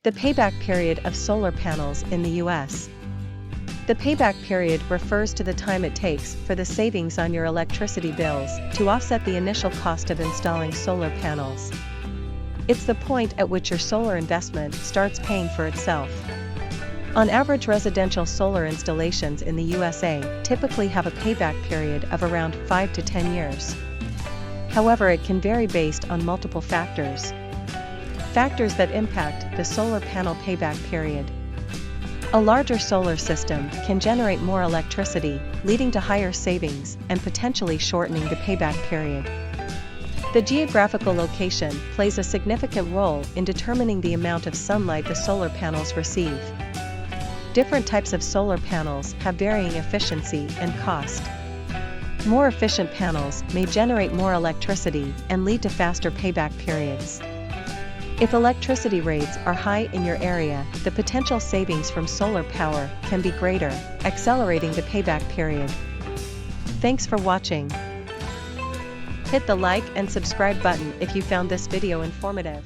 The payback period of solar panels in the U.S. The payback period refers to the time it takes for the savings on your electricity bills to offset the initial cost of installing solar panels. It's the point at which your solar investment starts paying for itself. On average, residential solar installations in the USA typically have a payback period of around 5 to 10 years. However, it can vary based on multiple factors. Factors that impact the solar panel payback period. A larger solar system can generate more electricity, leading to higher savings and potentially shortening the payback period. The geographical location plays a significant role in determining the amount of sunlight the solar panels receive. Different types of solar panels have varying efficiency and cost. More efficient panels may generate more electricity and lead to faster payback periods. If electricity rates are high in your area, the potential savings from solar power can be greater, accelerating the payback period. Thanks for watching. Hit the like and subscribe button if you found this video informative.